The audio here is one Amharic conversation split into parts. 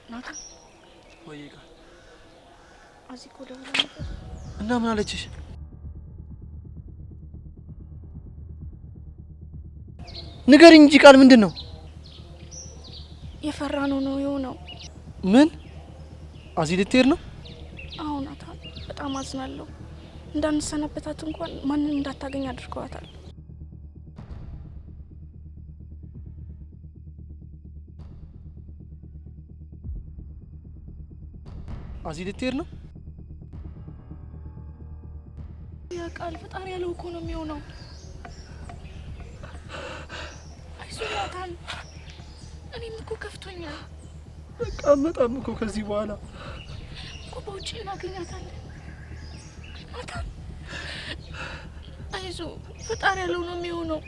ናታ ወይጋ አዚኮ ደውላ ነበር እና ምን አለችሽ? ንገሪኝ እንጂ ቃል ምንድነው? የፈራነው ነው የሆነው። ምን አዚ ልትሄድ ነው? አዎ ናታ በጣም አዝናለሁ። እንዳንሰናበታት እንኳን ማንንም እንዳታገኝ አድርገዋታል። አዚ ልትሄድ ነው? ያ ቃል ፈጣሪ ያለው እኮ ነው የሚሆነው። አይዞህ ናታን፣ እኔም እኮ ከፍቶኛል። በቃ መጣም እኮ ከዚህ በኋላ እኮ በውጪ እናገኛታለን። ናታን አይዞህ፣ ፈጣሪ ያለው ነው የሚሆነው።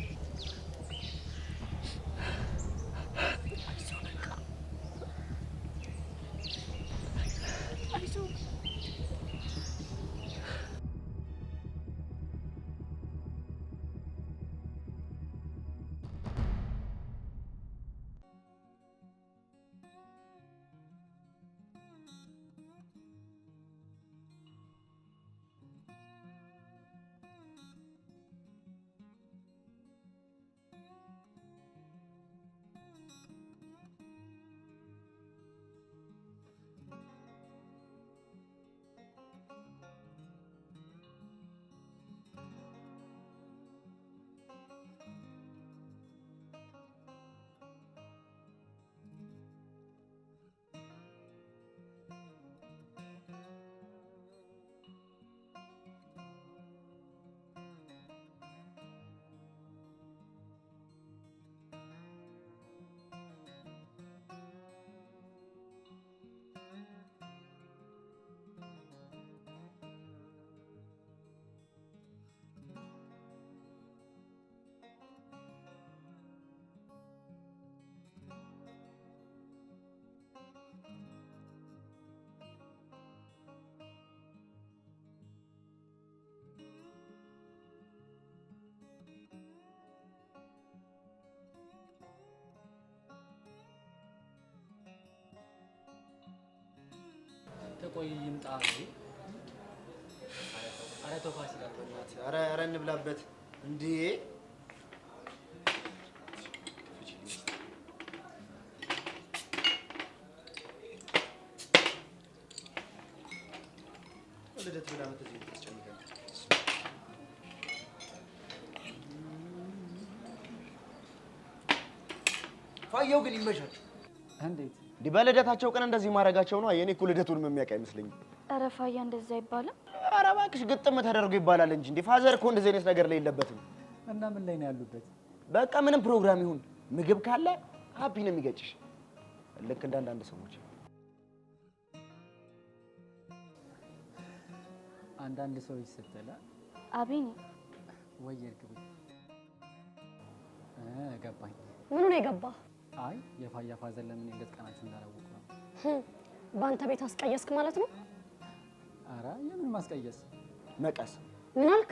ተቆይ ይምጣ እንዴ? አረ ተፋሲ ጋርበናት። አረ እንብላበት እንዴ? ወለደት ብላ መተዚህ ተጨምቀን ፋየው ግን ይመሻችሁ። እንዴት በልደታቸው ቀን እንደዚህ ማድረጋቸው ነው። የኔ እኮ ልደቱንም የሚያውቅ አይመስለኝም። ኧረ ፋያ እንደዛ አይባልም። ኧረ እባክሽ ግጥም ተደርጎ ይባላል እንጂ እንዴ ፋዘር እኮ እንደዚህ አይነት ነገር ላይ የለበትም። እና ምን ላይ ነው ያሉበት? በቃ ምንም ፕሮግራም ይሁን ምግብ ካለ ሀፒ ነው የሚገጭሽ። ልክ እንደ አንዳንድ ሰዎች አንዳንድ ሰዎች ስትላ አቤኔ ወይ እርግብ ገባኝ። ምኑ ነው የገባ? አይ የፋያ ፋዘር ለምን ልደት ቀናችን እንዳላወቁ ነው። በአንተ ቤት አስቀየስክ ማለት ነው? አረ የምን ማስቀየስ? መቀስ ምን አልክ?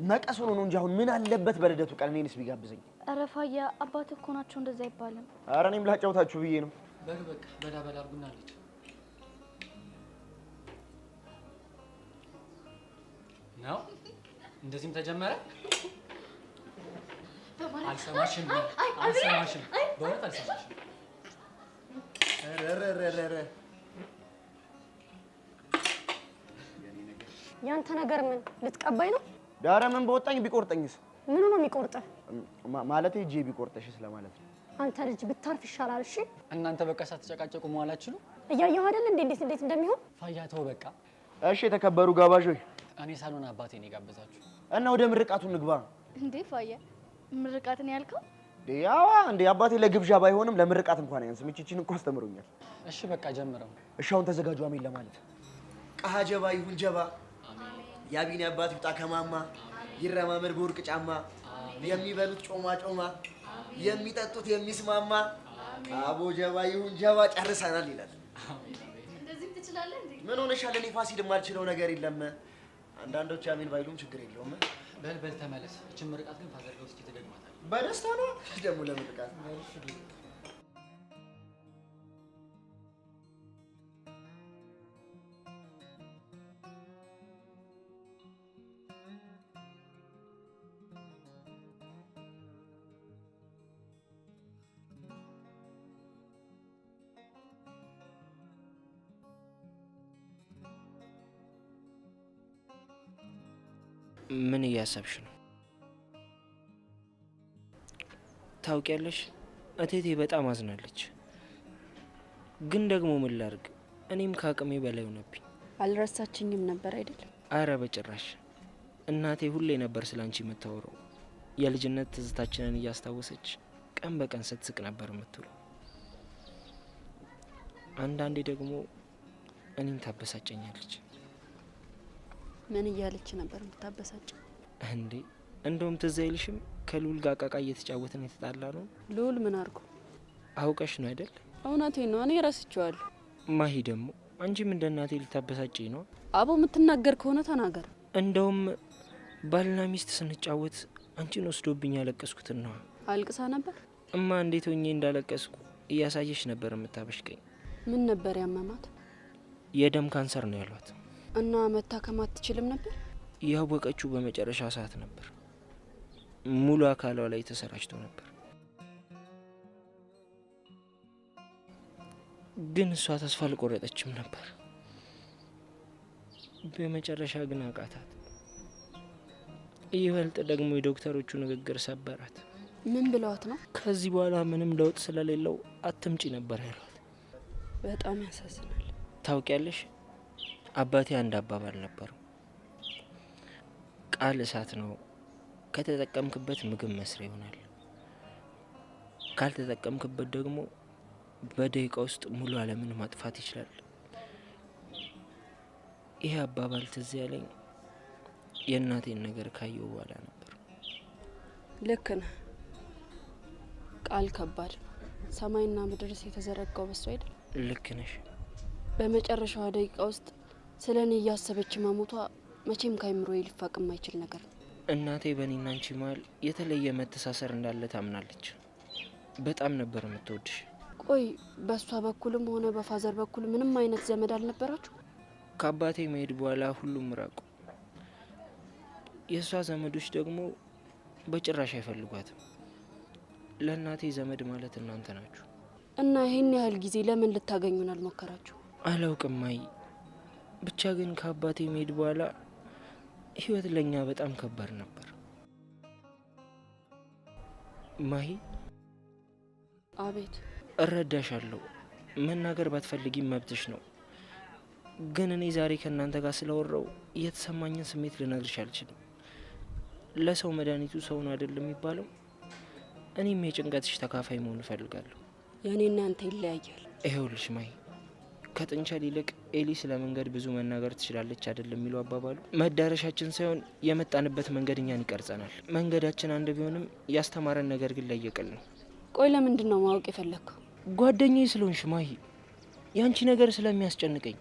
መቀስ ሆኖ ነው እንጂ አሁን ምን አለበት በልደቱ ቀን እኔንስ ቢጋብዘኝ። ኧረ ፋያ አባት እኮ ናቸው፣ እንደዛ አይባልም። ኧረ እኔም ላጫውታችሁ ብዬ ነው። በቃ በዳበላ አርጉና አለች። ነው እንደዚህም ተጀመረ። አልሰማሽም በእውነት አልሰማሽም። ረረረረ ያንተ ነገር ምን ልትቀባይ ነው? ዳረ ምን በወጣኝ ቢቆርጠኝስ? ምኑ ነው የሚቆርጥህ? ማለቴ እጄ ቢቆርጠሽስ ለማለት ነው። አንተ ልጅ ብታርፍ ይሻላል። እሺ እናንተ በቃ ሳትጨቃጨቁ መዋላችሁ ነው። እያየሁ አይደል እንዴት እንደሚሆን። ፋያ ተው በቃ። እሺ የተከበሩ ጋባዦች፣ እኔ ሳልሆን አባቴ ነው የጋበዛችሁ እና ወደ ምርቃቱ ንግባ። እንዴ ፋያ ምርቃትን ያልከው? ያዋ እንዴ አባቴ ለግብዣ ባይሆንም ለምርቃት እንኳን አያንስም። እቺን እንኳን አስተምሮኛል። እሺ በቃ ጀምረው። እሺ አሁን ተዘጋጁ። አሜን ለማለት ቀሃ ጀባ ይሁን ጀባ። ያቢኔ አባት ይውጣ ከማማ። ይረማመድ በወርቅ ጫማ። የሚበሉት ጮማ ጮማ፣ የሚጠጡት የሚስማማ። አቦ ጀባ ይሁን ጀባ። ጨርሰናል ይላል። እንደዚህ ትችላለህ እንዴ? ምን ሆነሻል? እኔ ፋሲል የማልችለው ነገር የለም። አንዳንዶች አሜን ባይሉም ችግር የለውም። በል ተመለስ። እቺን ምርቃት ግን ፋዘር ጋር እስኪ ትደግማታለህ። በደስታ ነው ደግሞ ለምርቃት ምን እያሰብሽ ነው? ታውቂያለሽ እቴቴ በጣም አዝናለች። ግን ደግሞ ምን ላርግ? እኔም ከአቅሜ በላይ ሆነብኝ። አልረሳችኝም ነበር አይደል? አረ በጭራሽ። እናቴ ሁሌ ነበር ስላንቺ የምታወራው። የልጅነት ትዝታችንን እያስታወሰች ቀን በቀን ስትስቅ ነበር የምትውለው። አንዳንዴ ደግሞ እኔን ታበሳጨኛለች። ምን እያለች ነበር የምታበሳጭ? እንዴ እንደውም ትዝ አይልሽም? ከልዑል ጋር ቃቃ እየተጫወትን የተጣላ ነው። ልዑል ምን አርጎ? አውቀሽ ነው አይደል? እውነቴን ነው፣ እኔ ረስቼዋለሁ። ማሂ ደግሞ አንቺም እንደ እናቴ ልታበሳጭኝ ነው? አቦ የምትናገር ከሆነ ተናገር። እንደውም ባልና ሚስት ስንጫወት አንቺን ወስዶብኝ ያለቀስኩትን ነው። አልቅሳ ነበር? እማ እንዴት ሆኜ እንዳለቀስኩ እያሳየሽ ነበር የምታበሽቀኝ። ምን ነበር ያመማት? የደም ካንሰር ነው ያሏት። እና መታከም አትችልም ነበር? ያወቀችው በመጨረሻ ሰዓት ነበር። ሙሉ አካሏ ላይ ተሰራጭቶ ነበር። ግን እሷ ተስፋ አልቆረጠችም ነበር። በመጨረሻ ግን አቃታት። ይበልጥ ደግሞ የዶክተሮቹ ንግግር ሰበራት። ምን ብለዋት ነው? ከዚህ በኋላ ምንም ለውጥ ስለሌለው አትምጪ ነበር ያሏት። በጣም ያሳዝናል። ታውቂያለሽ አባቴ አንድ አባባል ነበረው። ቃል እሳት ነው፣ ከተጠቀምክበት ምግብ መስሪያ ይሆናል፣ ካልተጠቀምክበት ደግሞ በደቂቃ ውስጥ ሙሉ ዓለምን ማጥፋት ይችላል። ይሄ አባባል ትዝ ያለኝ የእናቴን ነገር ካየው በኋላ ነበር። ልክ ነህ። ቃል ከባድ ነው። ሰማይና ምድርስ የተዘረጋው በሱ አይደል? ልክ ነሽ። በመጨረሻዋ ደቂቃ ውስጥ ስለ እኔ እያሰበች መሞቷ መቼም ካይምሮዬ ሊፋቅ የማይችል ነገር ነው። እናቴ በእኔና አንቺ መሀል የተለየ መተሳሰር እንዳለ ታምናለች። በጣም ነበር የምትወድሽ። ቆይ በእሷ በኩልም ሆነ በፋዘር በኩል ምንም አይነት ዘመድ አልነበራችሁ? ከአባቴ መሄድ በኋላ ሁሉም ራቁ። የእሷ ዘመዶች ደግሞ በጭራሽ አይፈልጓትም። ለእናቴ ዘመድ ማለት እናንተ ናችሁ። እና ይህን ያህል ጊዜ ለምን ልታገኙን አልሞከራችሁ? አላውቅም ማይ፣ ብቻ ግን ከአባቴ መሄድ በኋላ ህይወት ለኛ በጣም ከባድ ነበር። ማሂ። አቤት። እረዳሻለሁ። መናገር ባትፈልጊም መብትሽ ነው። ግን እኔ ዛሬ ከእናንተ ጋር ስለወራው የተሰማኝን ስሜት ልነግርሽ አልችልም። ለሰው መድኃኒቱ ሰው ነው አይደል የሚባለው? እኔም የጭንቀትሽ ተካፋይ መሆን እፈልጋለሁ። የእኔና አንተ ይለያያል። ይኸውልሽ ማሂ፣ ከጥንቸል ይልቅ ኤሊ ስለ መንገድ ብዙ መናገር ትችላለች አይደል የሚለው አባባሉ። መዳረሻችን ሳይሆን የመጣንበት መንገድ እኛን ይቀርጸናል። መንገዳችን አንድ ቢሆንም ያስተማረን ነገር ግን ለየቅል ነው። ቆይ ለምንድን ነው ማወቅ የፈለግከው? ጓደኛዬ ስለሆንሽ ማሂ፣ ያንቺ ነገር ስለሚያስጨንቀኝ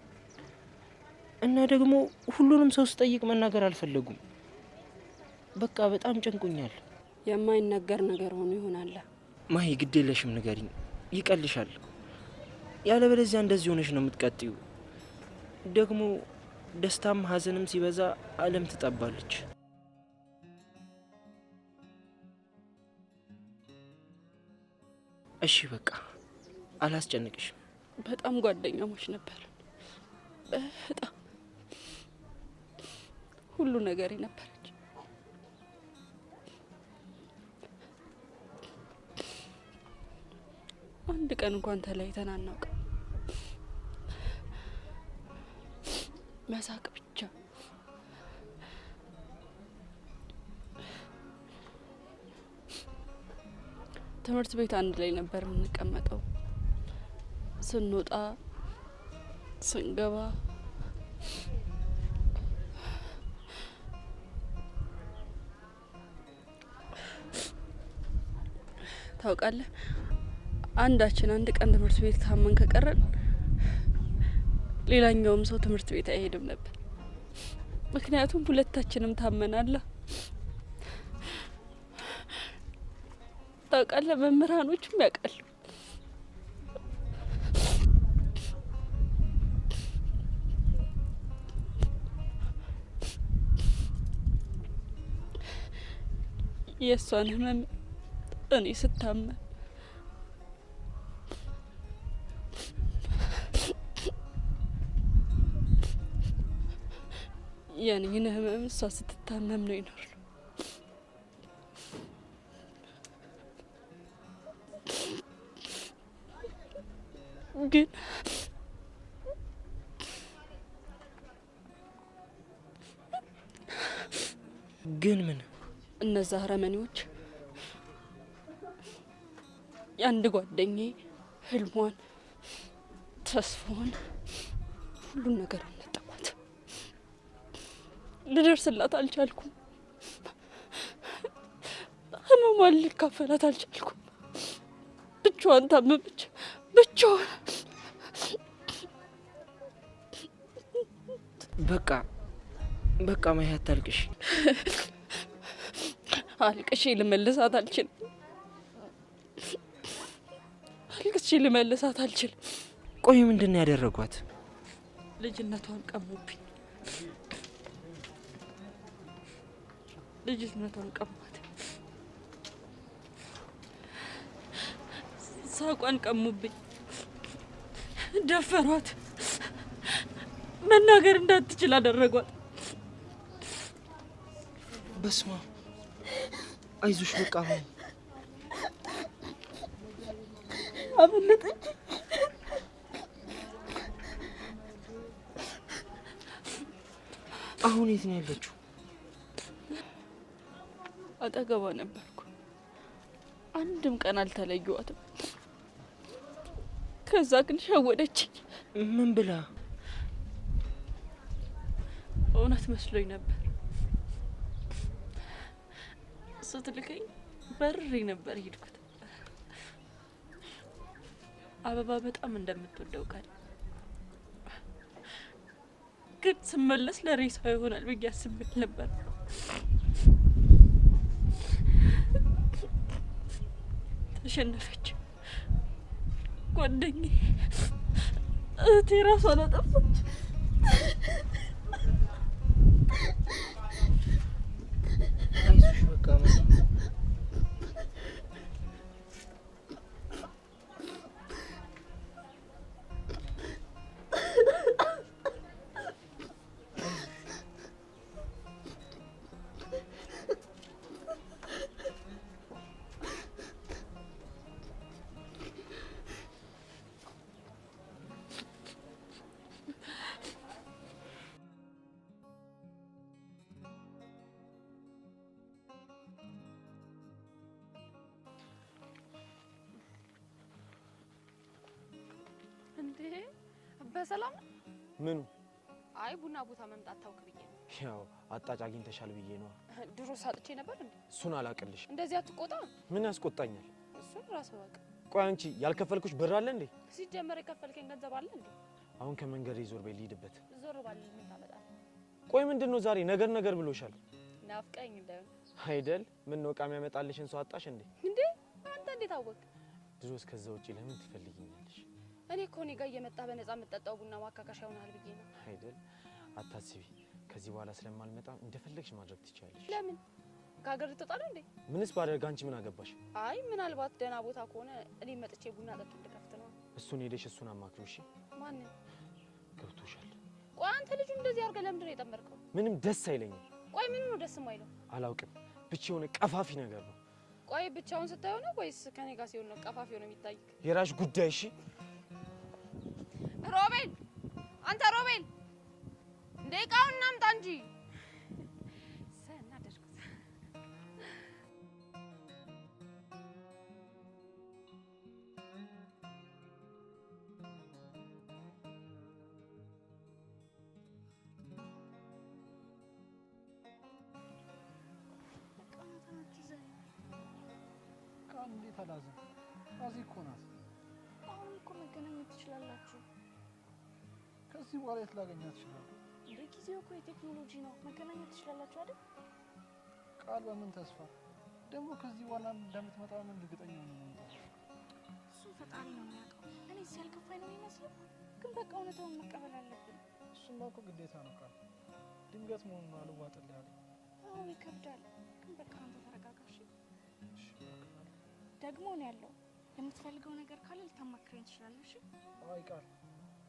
እና ደግሞ ሁሉንም ሰው ስጠይቅ መናገር አልፈለጉም። በቃ በጣም ጨንቁኛል። የማይነገር ነገር ሆኖ ይሆናል። ማሂ ግድ የለሽም ንገሪኝ፣ ይቀልሻል። ያለበለዚያ እንደዚህ ሆነሽ ነው የምትቀጥዩ። ደግሞ ደስታም ሀዘንም ሲበዛ ዓለም ትጠባለች። እሺ በቃ አላስጨንቅሽም። በጣም ጓደኛሞች ነበር። በጣም ሁሉ ነገር ነበረች። አንድ ቀን እንኳን ተለያይተን አናውቅም። መሳቅ ብቻ። ትምህርት ቤት አንድ ላይ ነበር የምንቀመጠው። ስንወጣ ስንገባ ታውቃለህ፣ አንዳችን አንድ ቀን ትምህርት ቤት ታመን ከቀረን ሌላኛውም ሰው ትምህርት ቤት አይሄድም ነበር። ምክንያቱም ሁለታችንም ታመናላ። ታውቃለህ፣ መምህራኖቹም ያውቃሉ። የእሷን ህመም እኔ ስታመን የኔን ህመም እሷ ስትታመም ነው ይኖር ግን ምን እነዛ አረመኔዎች የአንድ ጓደኛዬ ህልሟን ተስፋዋን ሁሉን ነገር አነጠቋት። ልደርስላት አልቻልኩም። ህመሟን ልካፈላት አልቻልኩም። ብቻዋን ታመመች። ብቻዋን በቃ ማይ አታልቅሽ። አልቅሼ ልመልሳት አልችልም። አልቅሼ ልመልሳት አልችልም። ቆይ ምንድን ነው ያደረጓት? ልጅነቷን ቀሙብኝ። ልጅነቷን ቀሟት። ሳቋን ቀሙብኝ። ደፈሯት። መናገር እንዳትችል አደረጓት። በስማ አይዞሽ በቃ ነው። አመለጠች። አሁን የት ነው ያለችው? አጠገቧ ነበርኩ። አንድም ቀን አልተለየዋትም። ከዛ ግን ሸወደችኝ። ምን ብላ? እውነት መስሎኝ ነበር። ስትልከኝ በርሬ ነበር ሄድኩት። አበባ በጣም እንደምትወደው ቃል ግን ስመለስ ለሬሳ ይሆናል ብዬ አስቤ ነበር። ተሸነፈች። ጓደኛዬ እህቴ ራሷን አጠፋች። አይዞሽ በቃ ነው። በሰላም ምኑ? አይ ቡና ቦታ መምጣት ታውክ ብዬ ነው። ያው አጣጭ አግኝተሻል ብዬ ነው። ድሮ ሳጥቼ ነበር እንዴ? እሱን አላቅልሽ። እንደዚህ አትቆጣ። ምን ያስቆጣኛል? እሱን ራስ ወቅ። ቆይ አንቺ ያልከፈልኩሽ ብር አለ እንዴ? ሲጀመር የከፈልከኝ ገንዘብ አለ እንዴ? አሁን ከመንገድ ዞር በይ ልሂድበት። ዞር ባል ምን ታመጣለህ? ቆይ ምንድነው ዛሬ ነገር ብሎሻል? ናፍቀኝ እንዳይሆን አይደል? ምን ነው ቃም ያመጣልሽን ሰው አጣሽ እንዴ? እንዴ አንተ እንዴት አወቅ? ድሮስ ከዛ ውጪ ለምን ትፈልጊኛለሽ? እኔ እኮ እኔ ጋር እየመጣ በነፃ የምትጠጣው ቡና ማካካሻ ይሆናል ብዬ ነው። አይደል? አታስቢ። ከዚህ በኋላ ስለማልመጣ እንደፈለግሽ ማድረግ ትችያለሽ። ለምን? ከሀገር ልትወጣ እንዴ? ምንስ ባደርግ አንቺ ምን አገባሽ? አይ ምናልባት ደህና ቦታ ከሆነ እኔ መጥቼ ቡና ጠጡ ልከፍት ነው። እሱን ሄደሽ እሱን አማክሪው። እሺ? ማን? ገብቶሻል? ቆይ አንተ ልጁ እንደዚህ አድርገህ ለምንድን ነው የጠመርከው? ምንም ደስ አይለኝም። ቆይ ምን ነው ደስ የማይለው? አላውቅም። ብቻ የሆነ ቀፋፊ ነገር ነው። ቆይ ብቻውን ስታየው ነው ወይስ ከኔ ጋር ሲሆን ነው ቀፋፊ ነው የሚታይክ? የራሽ ጉዳይ። እሺ? ሮቤል፣ አንተ ሮቤል፣ ደቂቃውን እናምጣ እንጂ ሰናደርኩት። እንዴት አላዘን? እዚህ እኮ ናት። አሁን እኮ መገናኘት ትችላላችሁ። ከዚህ በኋላ የት ላገኛት እችላለሁ? በጊዜው እኮ የቴክኖሎጂ ነው። መገናኘት ትችላላችሁ አይደል? ቃል በምን ተስፋ ደግሞ ከዚህ በኋላ እንደምትመጣ ምን እርግጠኛ ነኝ? እሱ ፈጣሪ ነው የሚያውቀው። እኔ እዚህ ያልከፋኝ ነው የሚመስለው፣ ግን በቃ እውነታውን መቀበል አለብን። እሱማ እኮ ግዴታ ነው። ቃል ድንገት መሆኑን አልዋጥልህ ያለ። አዎ ይከብዳል፣ ግን በቃ አንተ ተረጋጋ። ደግሞ ነው ያለው። የምትፈልገው ነገር ካለ ልታማክረኝ ትችላለሽ። አይ ቃል፣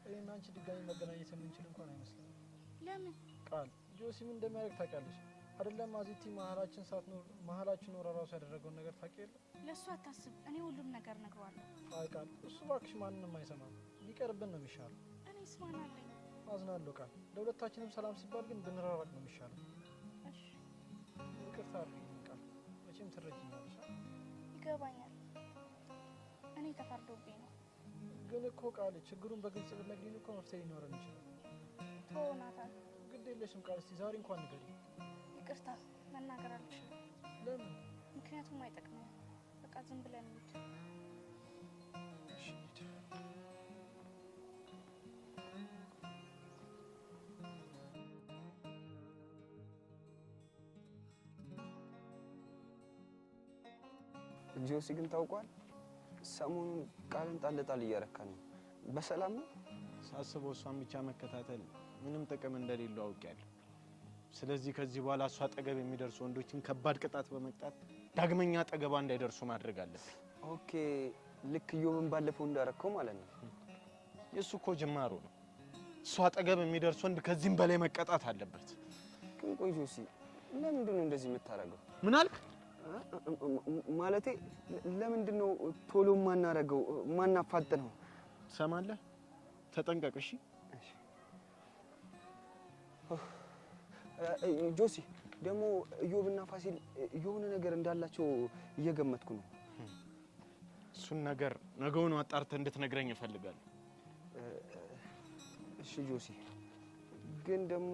እኔና አንቺ ድጋሚ መገናኘት የምንችል እንኳን አይመስለኝም። ለምን? ቃል ጆሲ ምን እንደሚያደርግ ታውቂያለሽ አይደለም? አዚቲ መሀላችን ሳትኖር መሀላችን ኖር ራሱ ያደረገውን ነገር ታውቂ የለ? ለሱ አታስብ፣ እኔ ሁሉም ነገር ነግረዋለሁ። ቃል እሱ እባክሽ ማንንም አይሰማም። ቢቀርብን ነው የሚሻለው። እኔስ ማን አለኝ? አዝናለሁ ቃል። ለሁለታችንም ሰላም ሲባል ግን ብንራራቅ ነው የሚሻለው። እሺ ይቅርታ አድርጊልኝ ቃል። መቼም ትረጂኛለሽ። ይገባኛል። እኔ ተፈርዶብኝ ነው። ግን እኮ ቃል ችግሩን በግልጽ ብትነግሪኝ እኮ መፍትሄ ሊኖረን ይችላል። ተወው ናታን። ግድ የለሽም ቃል። እስቲ ዛሬ እንኳን ንገሪኝ። ይቅርታ መናገር አልችልም። ለምን? ምክንያቱም አይጠቅምም። በቃ ዝም ብለን እንሂድ። እሺ እንሂድ። ጆሲ ግን ታውቋል፣ ሰሞኑን ቃልን ጣል እያረካ ነው። በሰላም ነው? ሳስበው እሷን ብቻ መከታተል ምንም ጥቅም እንደሌለው አውቄያለሁ። ስለዚህ ከዚህ በኋላ እሷ አጠገብ የሚደርሱ ወንዶችን ከባድ ቅጣት በመቅጣት ዳግመኛ አጠገቧ እንዳይደርሱ ማድረግ አለብን። ኦኬ፣ ልክ ዮብን ባለፈው እንዳረከው ማለት ነው። የሱ እኮ ጅማሩ ነው። እሷ አጠገብ የሚደርስ ወንድ ከዚህም በላይ መቀጣት አለበት። ግን ቆይ ጆሲ፣ ለምንድን ነው እንደዚህ የምታረገው? ምን አልክ? ማለቴ ለምንድን ነው ቶሎ ማናረገው ማናፋጥነው? ትሰማለህ? ተጠንቀቅ እሺ? ጆሲ ደግሞ ዮብና ፋሲል የሆነ ነገር እንዳላቸው እየገመትኩ ነው። እሱን ነገር ነገውን አጣርተህ እንድትነግረኝ እፈልጋለሁ። እሺ ጆሲ፣ ግን ደግሞ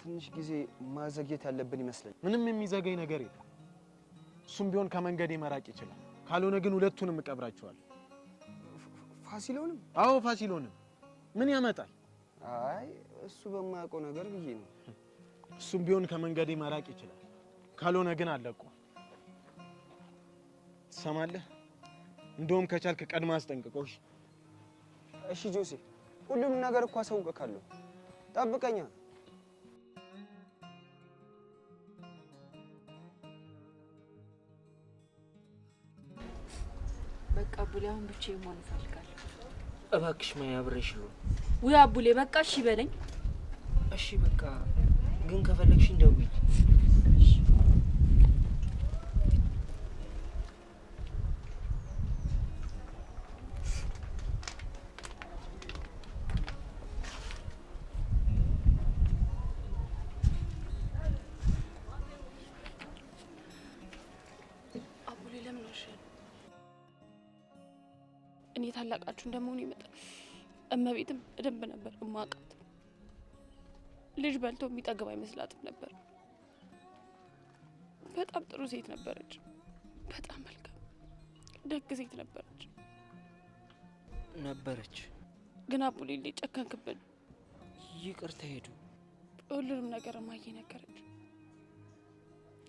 ትንሽ ጊዜ ማዘግየት ያለብን ይመስለኛል። ምንም የሚዘገኝ ነገር የለም። እሱም ቢሆን ከመንገዴ መራቅ ይችላል። ካልሆነ ግን ሁለቱንም እቀብራቸዋለሁ። ፋሲሎንም? አዎ ፋሲሎንም። ምን ያመጣል? አይ እሱ በማያውቀው ነገር ብዬ ነው። እሱም ቢሆን ከመንገዴ መራቅ ይችላል። ካልሆነ ግን አለቁ። ትሰማለህ? እንደውም ከቻልክ ቀድማ አስጠንቅቆሽ። እሺ ጆሲ፣ ሁሉም ነገር እኮ አሳውቅካለሁ። ጠብቀኛ። በቃ አቡሌ፣ አሁን ብቻዬን መሆን እፈልጋለሁ። እባክሽ ማያ አብረሽ ነው። ውይ አቡሌ፣ በቃ እሺ በለኝ። እሺ በቃ ግን ከፈለግሽ እንደውይ። አቡሌ ለምን ወሸ? እኔ ታላቃችሁ እንደመሆኑ ይመጣል እመቤትም በደንብ ነበር እማውቃት። ልጅ በልቶ የሚጠግብ አይመስላትም ነበር። በጣም ጥሩ ሴት ነበረች። በጣም መልካም ደግ ሴት ነበረች። ግን አቡሌ ጨከንክብን። ይቅርታ ሄዱ። ሁሉንም ነገር እማዬ ነገረች።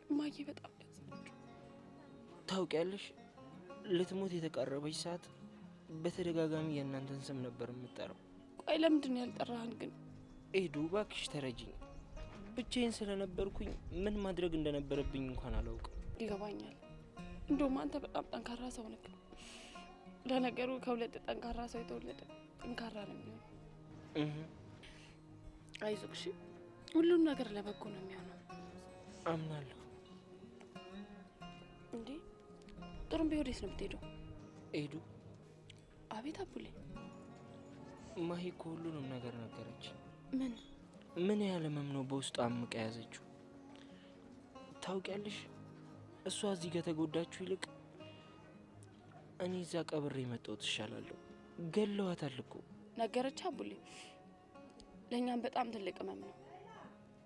እማዬ በጣም ያዘነች። ታውቂያለሽ፣ ልትሞት የተቃረበች ሰዓት በተደጋጋሚ የእናንተን ስም ነበር የምጠራው። ቆይ ለምንድን ነው ያልጠራህን ግን? ኤዱ እባክሽ ተረጂኝ። ብቻዬን ስለነበርኩኝ ምን ማድረግ እንደነበረብኝ እንኳን አላውቅም። ይገባኛል። እንደውም አንተ በጣም ጠንካራ ሰው ነህ። ለነገሩ ከሁለት ጠንካራ ሰው የተወለደ ጠንካራ ነው የሚሆነው። አይዞህ እሺ፣ ሁሉም ነገር ለበጎ ነው የሚሆነው። አምናለሁ። እንዴ ጥሩምቤ ወዴት ነው የምትሄደው? ኤዱ። አቤት አቡሌ። ማሂ እኮ ሁሉንም ነገር ነገረች። ምን ያህል ህመም ነው በውስጡ አምቃ ያዘችው? ታውቂያለሽ፣ እሷ እዚህ ከተጎዳችሁ ይልቅ እኔ እዛ ቀብሬ መጣሁት እሻላለሁ። ገለዋታል እኮ። ነገረች አቡሌ። ለእኛም በጣም ትልቅ ህመም ነው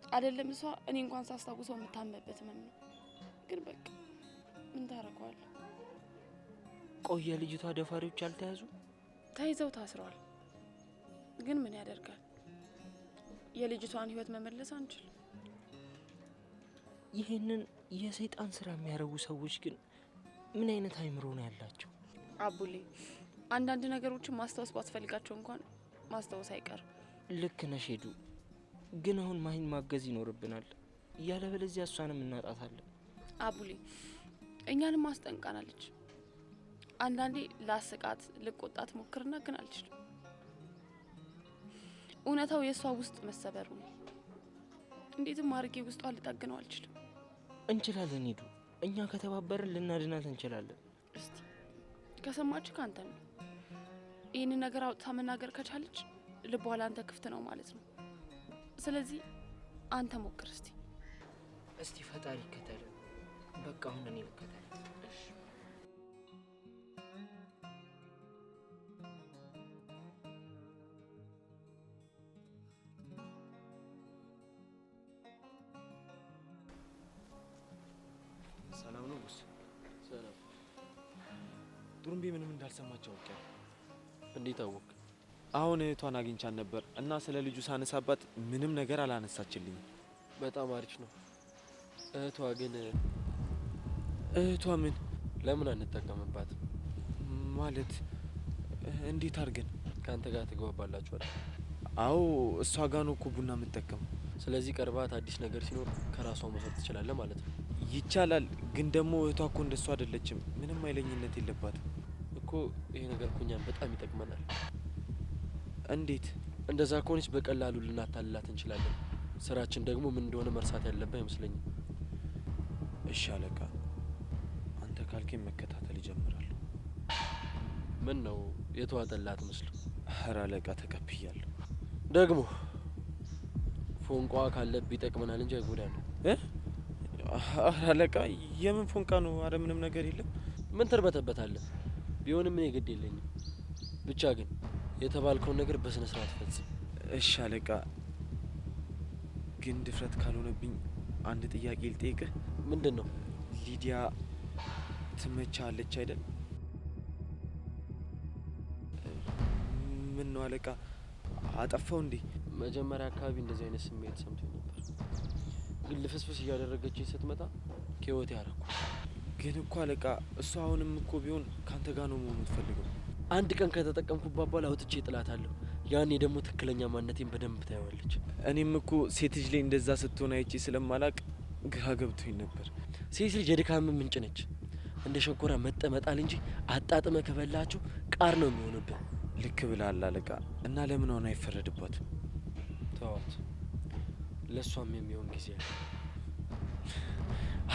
አይደለም? እሷ እኔ እንኳን ሳስታውሰው የምታመበት ህመም ነው። ግን በቃ ምን ታረገዋለህ? ቆየ ልጅቷ ደፋሪዎች አልተያዙ? ተይዘው ታስረዋል። ግን ምን ያደርጋል? የልጅቷን ህይወት መመለስ አንችልም። ይህንን የሰይጣን ስራ የሚያረጉ ሰዎች ግን ምን አይነት አይምሮ ነው ያላቸው? አቡሌ፣ አንዳንድ ነገሮችን ማስታወስ ባስፈልጋቸው እንኳን ማስታወስ አይቀርም። ልክ ነሽ ሄዱ። ግን አሁን ማሂን ማገዝ ይኖርብናል። ያለበለዚያ እሷንም እናጣታለን። አቡሌ፣ እኛንም አስጠንቃናለች። አንዳንዴ ላስቃት ልቆጣት ሞክርና ግን አልችልም። እውነታው የእሷ ውስጥ መሰበሩ ነው። እንዴትም አድርጌ ውስጧ ልጠግነው አልችልም። እንችላለን ሄዱ። እኛ ከተባበርን ልናድናት እንችላለን። እስቲ ከሰማች ካንተ ነው። ይህንን ነገር አውጥታ መናገር ከቻለች ልቧ ለአንተ ክፍት ነው ማለት ነው። ስለዚህ አንተ ሞክር እስቲ። እስቲ ፈጣሪ ይከተል። በቃ አሁን እኔ ልከተል። እሺ ሰላም ነው ቦስ? ሰላም። ዱርምቤ ምንም እንዳልሰማች አውቄያለሁ። እንዴት አወቅ? አሁን እህቷን አግኝቻን ነበር እና ስለ ልጁ ሳነሳባት ምንም ነገር አላነሳችልኝም። በጣም አሪፍ ነው። እህቷ ግን እህቷ ምን? ለምን አንጠቀምባት? ማለት እንዴት አድርገን? ከአንተ ጋር ትግባባላችኋል? አዎ እሷ ጋር ነው እኮ ቡና የምጠቀም። ስለዚህ ቀርባት አዲስ ነገር ሲኖር ከራሷ መውሰድ ትችላለህ ማለት ነው። ይቻላል፣ ግን ደግሞ እህቷ እኮ እንደሷ አይደለችም። ምንም አይለኝነት የለባትም እኮ። ይሄ ነገር እኮ እኛን በጣም ይጠቅመናል። እንዴት? እንደዛ ከሆነች በቀላሉ ልናታልላት እንችላለን። ስራችን ደግሞ ምን እንደሆነ መርሳት ያለብህ አይመስለኝም። እሺ አለቃ፣ አንተ ካልከኝ መከታተል ይጀምራሉ። ምን ነው የተዋጠላት መስሎ? ኧረ አለቃ ተቀብያለሁ። ደግሞ ፎንቋ ካለብህ ይጠቅመናል እንጂ አይጎዳንም። አለቃ የምን ፎንቃ ነው? አረ ምንም ነገር የለም። ምን ትርበተበታለህ? ቢሆንም እኔ ግድ የለኝም። ብቻ ግን የተባልከውን ነገር በስነ ስርዓት ፈጽም። እሺ አለቃ፣ ግን ድፍረት ካልሆነብኝ አንድ ጥያቄ ልጠይቅህ። ምንድን ነው? ሊዲያ ትመቻለች አይደል? ምን ነው አለቃ፣ አጠፋው እንዴ? መጀመሪያ አካባቢ እንደዚህ አይነት ስሜት ሰምቶኝ ነበር፣ ግን ልፍስፍስ እያደረገችኝ ስትመጣ ከህይወቴ ያረኩ። ግን እኮ አለቃ፣ እሷ አሁንም እኮ ቢሆን ካንተ ጋር ነው መሆን የምትፈልገው። አንድ ቀን ከተጠቀምኩባት በኋላ አውጥቼ እጥላታለሁ። ያኔ ደግሞ ትክክለኛ ማንነቴን በደንብ ታየዋለች። እኔም እኮ ሴት ልጅ ላይ እንደዛ ስትሆን አይቼ ስለማላቅ ግራ ገብቶኝ ነበር። ሴት ልጅ የድካም ምንጭ ነች። እንደ ሸንኮራ መጠመጣል እንጂ አጣጥመ ከበላችሁ ቃር ነው የሚሆንብህ። ልክ ብለሃል አለቃ። እና ለምን አሁን አይፈረድባትም? ተዋት፣ ለእሷም የሚሆን ጊዜ አለ።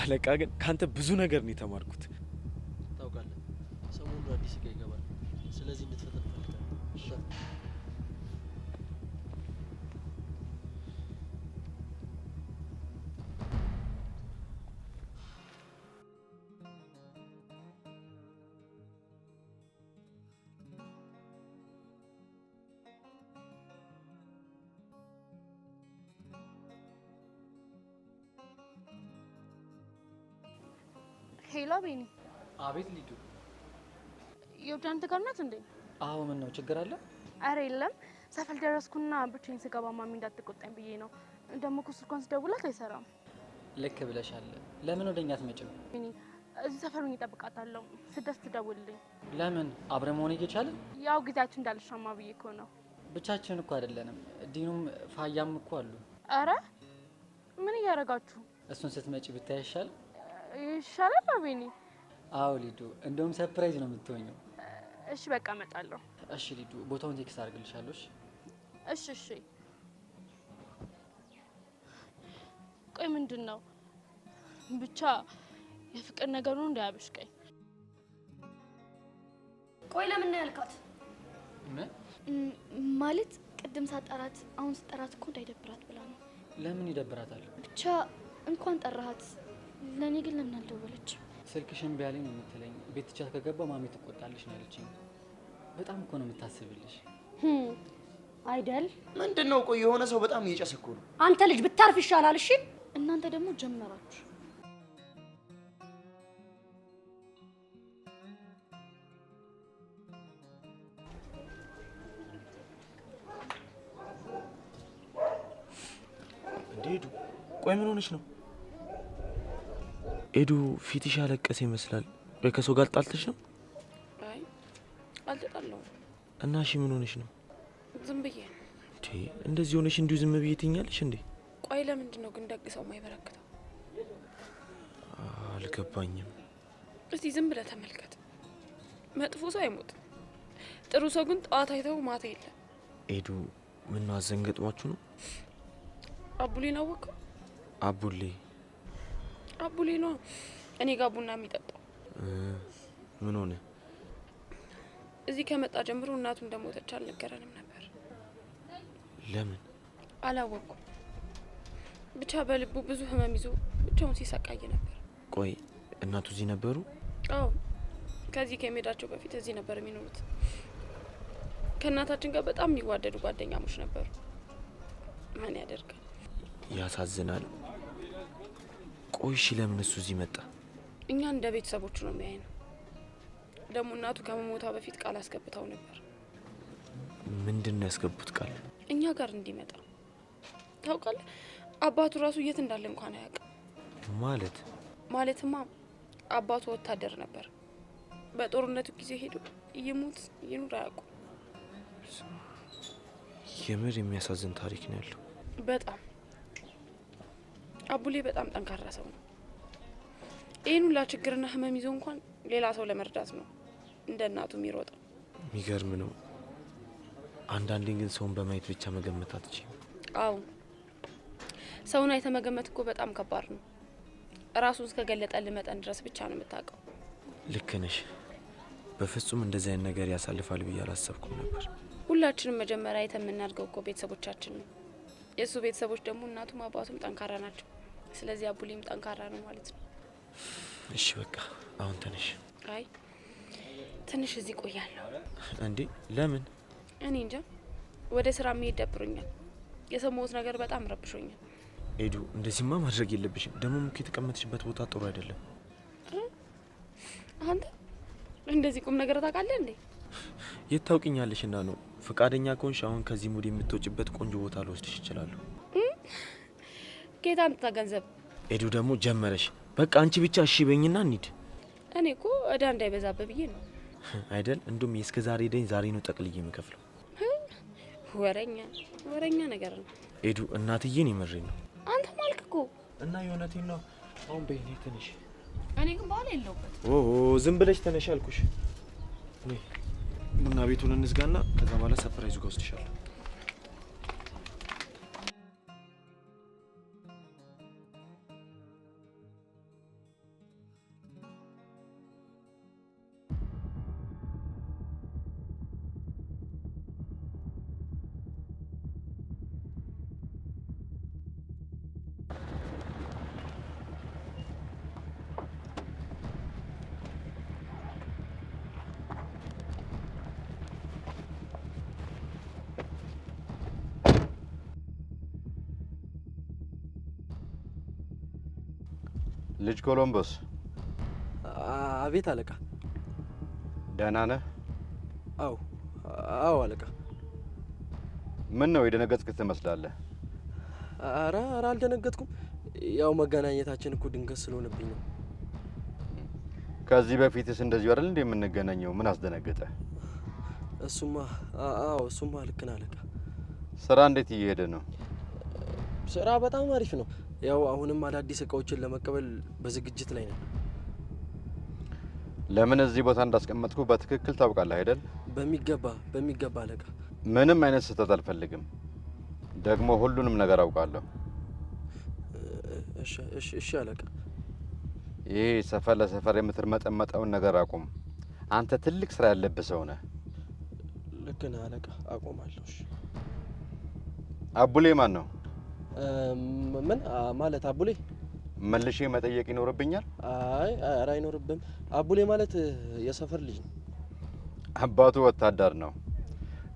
አለቃ ግን ካንተ ብዙ ነገር ነው የተማርኩት። ታውቃለህ፣ ሰሞኑን አዲስ እቃ ይገባል። ስለዚህ እንድትፈጠን እፈልጋለሁ። ሄሎ ቤኒ። አቤት ሊዱ። የወዳንተ ጋር ናት እንዴ? አዎ። ምን ነው ችግር አለ? አረ የለም፣ ሰፈር ደረስኩና ብቻዬን ስገባ ማሚ እንዳትቆጣኝ ብዬ ነው። ደግሞ እኮ ስልኳን ስደውላት አይሰራም። ልክ ብለሻል። ለምን ወደኛ አትመጭም? ቤኒ፣ እዚህ ሰፈር ሆኜ እጠብቃታለሁ። ስደርስ ትደውልልኝ። ለምን አብረን መሆን እየቻለን? ያው ጊዜያችን እንዳልሻማ ብዬ እኮ ነው። ብቻችን እኮ አይደለንም፣ ዲኑም ፋያም እኮ አሉ። አረ ምን እያደረጋችሁ? እሱን ስትመጪ ብታይ ይሻል ይሻላል ቤኒ። አዎ ሊዱ፣ እንደውም ሰርፕራይዝ ነው የምትሆኘው። እሺ በቃ እመጣለሁ። እሺ ሊዱ፣ ቦታውን ቴክስት አድርግልሻለሁ። እሺ እሺ። ቆይ ምንድን ነው ብቻ የፍቅር ነገሩ እንዳያበሽቀኝ። ቆይ ለምን ነው ያልካት? ምን ማለት ቅድም ሳጠራት አሁን ስጠራት እኮ እንዳይደብራት ብላ ነው። ለምን ይደብራታል? ብቻ እንኳን ጠራሃት። ለእኔ ግን ለምን አልደወለች? ስልክሽን ቢያለኝ ነው የምትለኝ። ቤት ትቻት ከገባ ማሚ ትቆጣለች ነው ያለችኝ። በጣም እኮ ነው የምታስብልሽ አይደል? ምንድን ነው? ቆይ የሆነ ሰው በጣም እየጨሰ እኮ ነው። አንተ ልጅ ብታርፍ ይሻላል። እሺ እናንተ ደግሞ ጀመራችሁ። እንዴ ሄዱ፣ ቆይ ምን ሆነሽ ነው? ኤዱ ፊትሽ ያለቀሰ ይመስላል። ወይ ከሰው ጋር ጣልተሽ ነው? አይ አልተጣላሁም። እና እሺ ምን ሆነሽ ነው? ዝም ብዬ። እንዴ እንደዚህ ሆነሽ እንዲሁ ዝም ብዬ ትኛለሽ እንዴ? ቆይ ለምንድን ነው ግን ደግ ሰው የማይበረክተው? አልገባኝም። እስቲ ዝም ብለህ ተመልከት። መጥፎ ሰው አይሞትም፣ ጥሩ ሰው ግን ጠዋት አይተው ማታ የለም። ኤዱ ምን አዘንገጥሟችሁ ነው? አቡሊን አወቀው? አቡሌ ነው እኔ ጋር ቡና የሚጠጣው። ምን ሆነ? እዚህ ከመጣ ጀምሮ እናቱ እንደሞተች አልነገረንም ነበር። ለምን? አላወቅኩም። ብቻ በልቡ ብዙ ህመም ይዞ ብቻውን ሲሰቃይ ነበር። ቆይ እናቱ እዚህ ነበሩ? አዎ፣ ከዚህ ከመሄዳቸው በፊት እዚህ ነበር የሚኖሩት። ከእናታችን ጋር በጣም የሚዋደዱ ጓደኛሞች ነበሩ። ምን ያደርጋል። ያሳዝናል። ቆይ እሺ ለምን እሱ እዚህ መጣ? እኛ እንደ ቤተሰቦቹ ነው የሚያየን። ደግሞ እናቱ ከመሞቷ በፊት ቃል አስገብተው ነበር። ምንድነው ያስገቡት ቃል? እኛ ጋር እንዲመጣ። ታውቃለህ፣ አባቱ ራሱ የት እንዳለ እንኳን አያውቅም። ማለትማ አባቱ ወታደር ነበር። በጦርነቱ ጊዜ ሄዶ ይሙት ይኑር አያውቁም። የምር የሚያሳዝን ታሪክ ነው ያለው። በጣም አቡሌ በጣም ጠንካራ ሰው ነው። ይህን ሁላ ችግርና ህመም ይዞ እንኳን ሌላ ሰው ለመርዳት ነው እንደ እናቱ የሚሮጠው። የሚገርም ነው። አንዳንዴ ግን ሰውን በማየት ብቻ መገመት አትችይም። አዎ፣ ሰውን አይተ መገመት እኮ በጣም ከባድ ነው። ራሱን እስከገለጠልህ መጠን ድረስ ብቻ ነው የምታውቀው። ልክ ነሽ። በፍጹም እንደዚህ አይነት ነገር ያሳልፋል ብዬ አላሰብኩም ነበር። ሁላችንም መጀመሪያ አይተ የምናድገው እኮ ቤተሰቦቻችን ነው። የእሱ ቤተሰቦች ደግሞ እናቱም አባቱም ጠንካራ ናቸው። ስለዚህ አቡሌም ጠንካራ ነው ማለት ነው። እሺ በቃ አሁን ተነሽ። አይ ትንሽ እዚህ ቆያለሁ። እንዴ ለምን? እኔ እንጃ፣ ወደ ስራ መሄድ ደብሮኛል። የሰማሁት ነገር በጣም ረብሾኛል። ኤዱ እንደዚህማ ማድረግ የለብሽም። ደግሞ ሙክ የተቀመጥሽበት ቦታ ጥሩ አይደለም። አንተ እንደዚህ ቁም ነገር ታውቃለህ እንዴ? የት ታውቂኛለሽ? እና ነው ፈቃደኛ ከሆንሽ አሁን ከዚህ ሙድ የምትወጪበት ቆንጆ ቦታ ልወስድሽ እችላለሁ። ጌታ አንተ ገንዘብ። ኤዱ ደግሞ ጀመረሽ። በቃ አንቺ ብቻ እሺ በይኝና እንሂድ። እኔ እኮ እዳ እንዳይበዛብህ ብዬ ነው አይደል? እንደውም የእስከ ዛሬ ደኝ ዛሬ ነው ጠቅልዬ የምከፍለው። ወረኛ ነገር ነው። ኤዱ እናትዬን ይመረኝ ነው። አንተ ማልክ እኮ እና የእውነቴን ነው። አሁን በይኔ ትንሽ እኔ ግን በኋላ የለውበት። ዝም ብለሽ ተነሽ አልኩሽ። ቡና ቤቱን እንዝጋና ከዛ በኋላ ሰፕራይዙ ጋር ወስድሻለሁ። ልጅ ኮሎምቦስ። አቤት አለቃ። ደህና ነህ? አዎ አለቃ። ምን ነው የደነገጥክ ትመስላለህ? ኧረ አልደነገጥኩም። ያው መገናኘታችን እኮ ድንገት ስለሆነብኝ ነው። ከዚህ በፊትስ እንደዚሁ አይደል እንዴ የምንገናኘው? ምን አስደነገጠ? እሱማ ልክ ነህ አለቃ። ስራ እንዴት እየሄደ ነው? ስራ በጣም አሪፍ ነው። ያው አሁንም አዳዲስ እቃዎችን ለመቀበል በዝግጅት ላይ ነን። ለምን እዚህ ቦታ እንዳስቀመጥኩ በትክክል ታውቃለህ አይደል? በሚገባ አለቃ። ምንም አይነት ስህተት አልፈልግም። ደግሞ ሁሉንም ነገር አውቃለሁ። እሺ አለቃ። ይሄ ሰፈር ለሰፈር የምትርመጠመጠውን ነገር አቁም። አንተ ትልቅ ስራ ያለብህ ሰው ነህ። ልክ ነህ አለቃ፣ አቆማለሁ። እሺ። አቡሌ ማን ነው? ምን ማለት አቡሌ? መልሼ መጠየቅ ይኖርብኛል? ኧረ አይኖርብም። አቡሌ ማለት የሰፈር ልጅ ነው። አባቱ ወታደር ነው።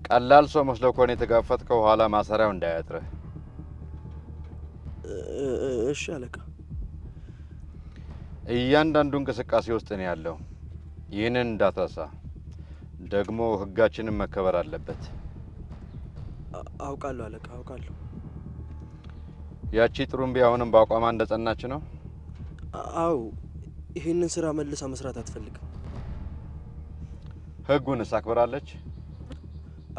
ቀላል ሰው መስሎ ከሆነ የተጋፈጥከው ኋላ ማሰሪያው እንዳያጥርህ። እሺ አለቃ። እያንዳንዱ እንቅስቃሴ ውስጥ ነው ያለው። ይህንን እንዳትረሳ። ደግሞ ህጋችንን መከበር አለበት። አውቃለሁ አለቃ፣ አውቃለሁ። ያቺ ጥሩምቢ አሁንም በአቋሟ እንደጸናች ነው? አዎ። ይህንን ስራ መልሳ መስራት አትፈልግም። ህጉንስ አክብራለች?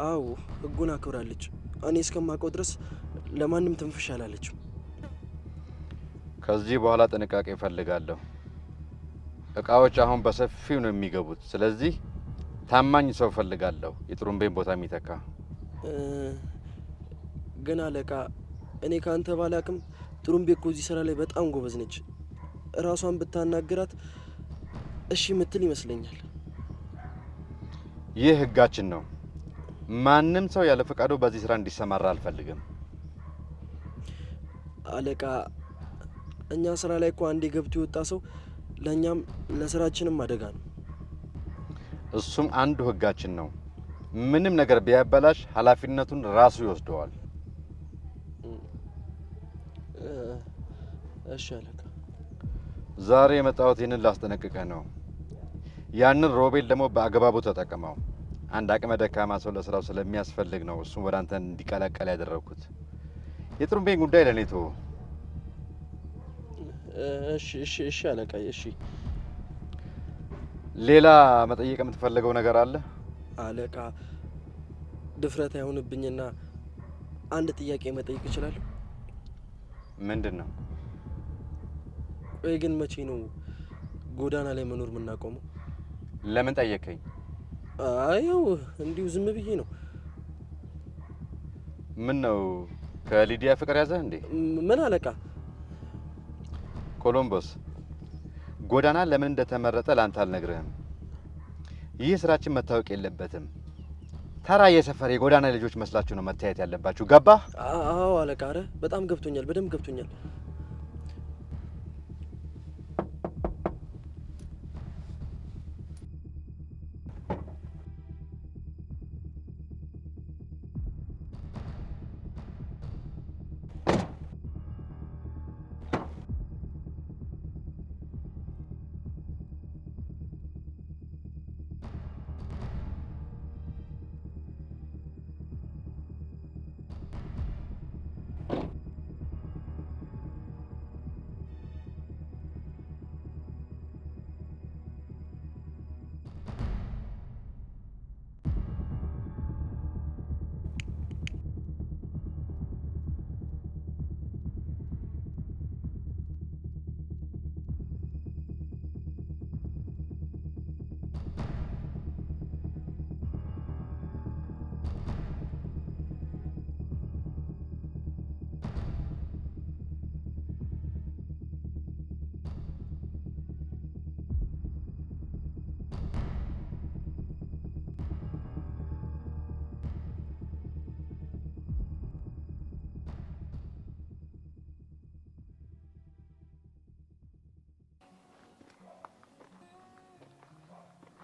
አዎ፣ ህጉን አክብራለች። እኔ እስከማውቀው ድረስ ለማንም ትንፍሽ አላለችም። ከዚህ በኋላ ጥንቃቄ እፈልጋለሁ። እቃዎች አሁን በሰፊው ነው የሚገቡት። ስለዚህ ታማኝ ሰው እፈልጋለሁ፣ የጥሩምቤን ቦታ የሚተካ። ግን አለቃ፣ እኔ ካንተ ባላቅም ጥሩምቤ እኮ እዚህ ስራ ላይ በጣም ጎበዝ ነች። እራሷን ብታናግራት እሺ ምትል ይመስለኛል። ይህ ህጋችን ነው። ማንም ሰው ያለ ፈቃዱ በዚህ ስራ እንዲሰማራ አልፈልግም። አለቃ እኛ ስራ ላይ እኮ አንዴ ገብቶ የወጣ ሰው ለእኛም ለስራችንም አደጋ ነው። እሱም አንዱ ህጋችን ነው። ምንም ነገር ቢያበላሽ ኃላፊነቱን ራሱ ይወስደዋል። እሺ አለቃ። ዛሬ የመጣሁት ይህንን ላስጠነቅቅህ ነው። ያንን ሮቤል ደግሞ በአግባቡ ተጠቅመው። አንድ አቅመ ደካማ ሰው ለስራው ስለሚያስፈልግ ነው እሱም ወደ አንተ እንዲቀላቀል ያደረኩት። የጥሩምቤን ጉዳይ ለኔ ተወው። እሺ አለቃ። እሺ ሌላ መጠየቅ የምትፈልገው ነገር አለ? አለቃ ድፍረት አይሆንብኝና አንድ ጥያቄ መጠየቅ እችላለሁ? ምንድን ነው? ወይ ግን መቼ ነው ጎዳና ላይ መኖር የምናቆመው? ለምን ጠየቀኝ? አየው እንዲሁ ዝም ብዬ ነው። ምን ነው ከሊዲያ ፍቅር ያዘህ እንዴ? ምን አለቃ? ኮሎምቦስ ጎዳና ለምን እንደተመረጠ ላንተ አልነግርህም። ይህ ስራችን መታወቅ የለበትም። ተራ የሰፈር የጎዳና ልጆች መስላችሁ ነው መታየት ያለባችሁ። ገባህ? አዎ አለቃ። ኧረ በጣም ገብቶኛል፣ በደንብ ገብቶኛል።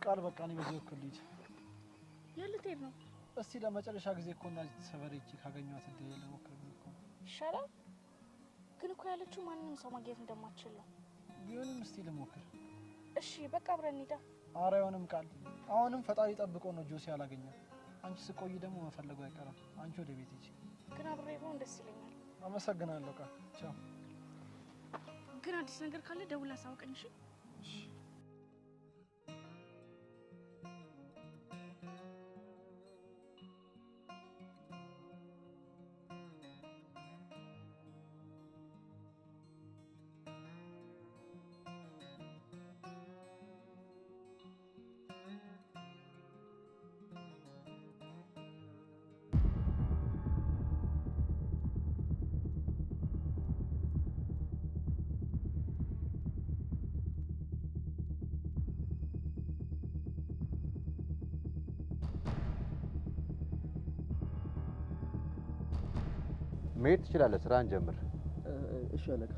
ቃል በቃ እኔ በዚህ በኩል ልሂድ። የት ልትሄድ ነው? እስቲ ለመጨረሻ ጊዜ እኮ እና ሰፈሬ ካገኘኋት እድል ልሞክር እኮ ይሻላል። ግን እኮ ያለችው ማንንም ሰው ማግኘት እንደማትችል ነው። ቢሆንም እስቲ ልሞክር። እሺ በቃ አብረን እንሂዳ። ኧረ አይሆንም ቃል። አሁንም ፈጣሪ ጠብቆ ነው ጆሲ ያላገኛት። አንቺ ስቆይ ደግሞ መፈለጉ አይቀርም። አንቺ ወደ ቤት ሂጂ። ግን አብሬ ብሆን ደስ ይለኛል። አመሰግናለሁ ቃል። ቻው። ግን አዲስ ነገር ካለ ደውል አሳውቀኝ። እሺ? መሄድ ትችላለህ። ስራን ጀምር። እሺ አለቃ።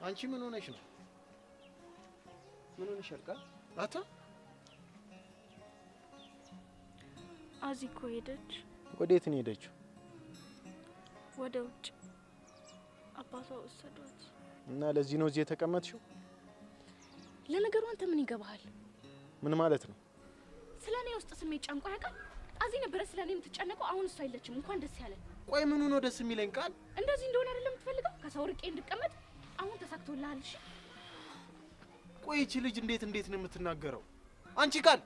አንቺ ምን ሆነሽ ነው? ምን ሆነሽ ቃል? አታ አዚ እኮ ሄደች። ወዴት ነው ሄደችው? ወደ ውጭ አባቷ ወሰዷት። እና ለዚህ ነው እዚህ የተቀመጥሽው? ለነገሩ አንተ ምን ይገባሃል? ምን ማለት ነው? ስለኔ ውስጥ ስሜት ጨንቆ ያውቃል? አዚ ነበረ ስለኔ የምትጨነቀው። አሁን እሷ የለችም። እንኳን ደስ ያለ። ቆይ ምኑ ነው ደስ የሚለኝ ቃል? እንደዚህ እንደሆነ አይደለም የምትፈልገው? ከሰው ርቄ እንድቀመጥ አሁን ተሳክቶልሃል። እሺ ቆይ እቺ ልጅ እንዴት ነው የምትናገረው? አንቺ ቃል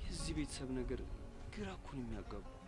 የዚህ ቤተሰብ ነገር ግራ እኮ ነው የሚያጋባው።